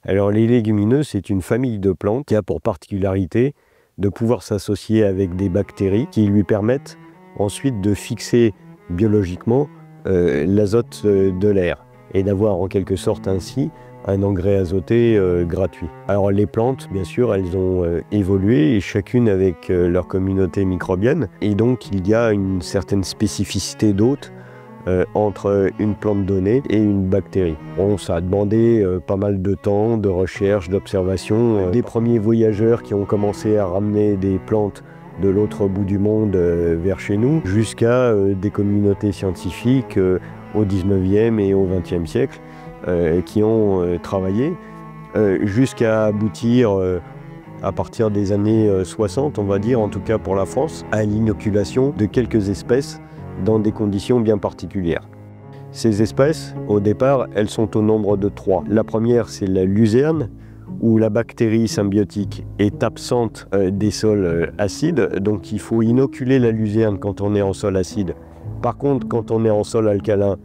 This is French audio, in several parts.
Alors les légumineuses, c'est une famille de plantes qui a pour particularité de pouvoir s'associer avec des bactéries qui lui permettent ensuite de fixer biologiquement l'azote de l'air et d'avoir en quelque sorte ainsi un engrais azoté gratuit. Alors les plantes, bien sûr, elles ont évolué, et chacune avec leur communauté microbienne, et donc il y a une certaine spécificité d'hôte entre une plante donnée et une bactérie. Bon, ça a demandé pas mal de temps, de recherche, d'observation. Des premiers voyageurs qui ont commencé à ramener des plantes de l'autre bout du monde vers chez nous, jusqu'à des communautés scientifiques au 19e et au 20e siècle qui ont travaillé jusqu'à aboutir à partir des années 60, on va dire, en tout cas pour la France, à l'inoculation de quelques espèces dans des conditions bien particulières. Ces espèces, au départ, elles sont au nombre de 3. La première, c'est la luzerne, où la bactérie symbiotique est absente des sols acides, donc il faut inoculer la luzerne quand on est en sol acide. Par contre, quand on est en sol alcalin,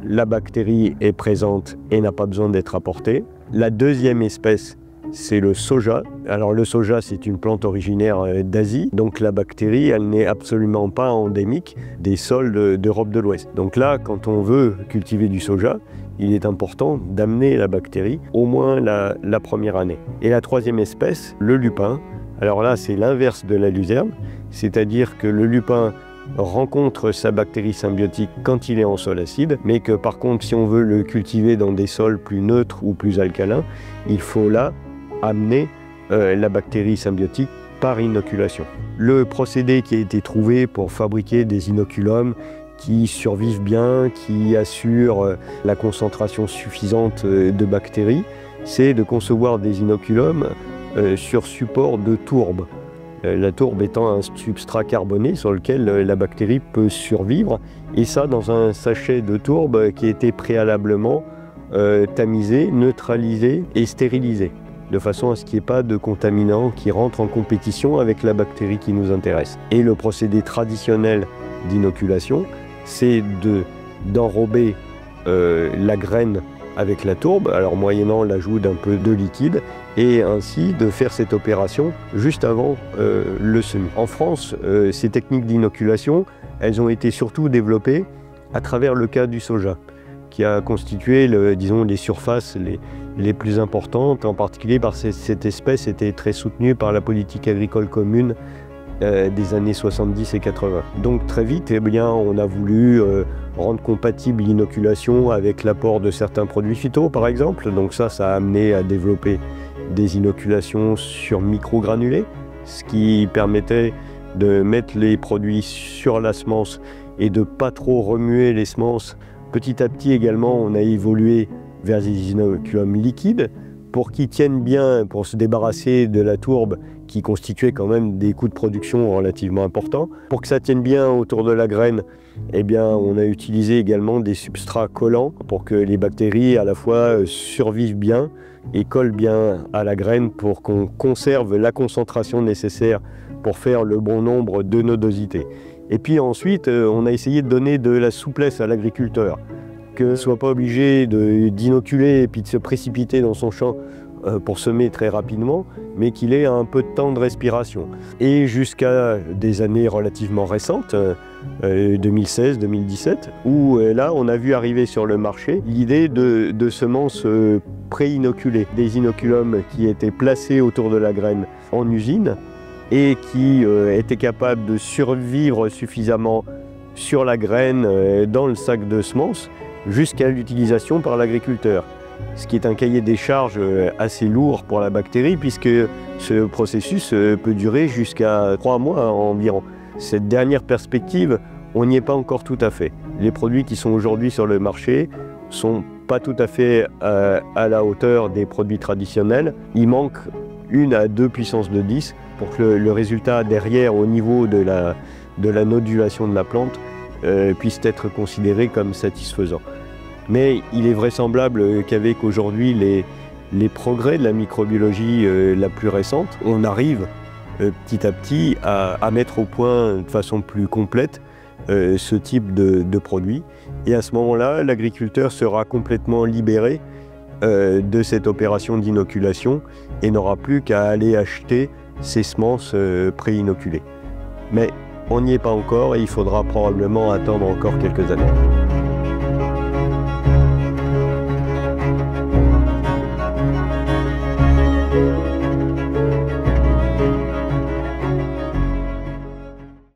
la bactérie est présente et n'a pas besoin d'être apportée. La deuxième espèce, c'est le soja. Alors le soja, c'est une plante originaire d'Asie, donc la bactérie, elle n'est absolument pas endémique des sols d'Europe de l'Ouest. Donc là, quand on veut cultiver du soja, il est important d'amener la bactérie au moins la première année. Et la troisième espèce, le lupin. Alors là, c'est l'inverse de la luzerne, c'est-à-dire que le lupin rencontre sa bactérie symbiotique quand il est en sol acide, mais que par contre, si on veut le cultiver dans des sols plus neutres ou plus alcalins, il faut là amener la bactérie symbiotique par inoculation. Le procédé qui a été trouvé pour fabriquer des inoculums qui survivent bien, qui assurent la concentration suffisante de bactéries, c'est de concevoir des inoculums sur support de tourbe. La tourbe étant un substrat carboné sur lequel la bactérie peut survivre, et ça dans un sachet de tourbe qui a été préalablement tamisé, neutralisé et stérilisé, de façon à ce qu'il n'y ait pas de contaminants qui rentrent en compétition avec la bactérie qui nous intéresse. Et le procédé traditionnel d'inoculation, c'est d'enrober la graine avec la tourbe, alors moyennant l'ajout d'un peu de liquide, et ainsi de faire cette opération juste avant le semis. En France, ces techniques d'inoculation, elles ont été surtout développées à travers le cas du soja, qui a constitué, disons, les surfaces les plus importantes, en particulier parce que cette espèce était très soutenue par la politique agricole commune des années 70 et 80. Donc très vite, eh bien, on a voulu rendre compatible l'inoculation avec l'apport de certains produits phyto, par exemple. Donc ça a amené à développer des inoculations sur microgranulés, ce qui permettait de mettre les produits sur la semence et de ne pas trop remuer les semences. Petit à petit également, on a évolué vers des inoculums liquides pour qu'ils tiennent bien, pour se débarrasser de la tourbe qui constituait quand même des coûts de production relativement importants. Pour que ça tienne bien autour de la graine, eh bien, on a utilisé également des substrats collants pour que les bactéries à la fois survivent bien et collent bien à la graine pour qu'on conserve la concentration nécessaire pour faire le bon nombre de nodosités. Et puis ensuite, on a essayé de donner de la souplesse à l'agriculteur, qu'il ne soit pas obligé d'inoculer et puis de se précipiter dans son champ pour semer très rapidement, mais qu'il ait un peu de temps de respiration. Et jusqu'à des années relativement récentes, 2016-2017, où là on a vu arriver sur le marché l'idée de semences pré-inoculées, des inoculums qui étaient placés autour de la graine en usine et qui étaient capables de survivre suffisamment sur la graine dans le sac de semences jusqu'à l'utilisation par l'agriculteur. Ce qui est un cahier des charges assez lourd pour la bactérie, puisque ce processus peut durer jusqu'à 3 mois environ. Cette dernière perspective, on n'y est pas encore tout à fait. Les produits qui sont aujourd'hui sur le marché ne sont pas tout à fait à la hauteur des produits traditionnels. Il manque 1 à 2 puissance de 10 pour que le résultat derrière, au niveau de la nodulation de la plante, puisse être considéré comme satisfaisant. Mais il est vraisemblable qu'avec aujourd'hui les progrès de la microbiologie la plus récente, on arrive petit à petit à mettre au point de façon plus complète ce type de produit. Et à ce moment-là, l'agriculteur sera complètement libéré de cette opération d'inoculation et n'aura plus qu'à aller acheter ses semences pré-inoculées. Mais on n'y est pas encore et il faudra probablement attendre encore quelques années.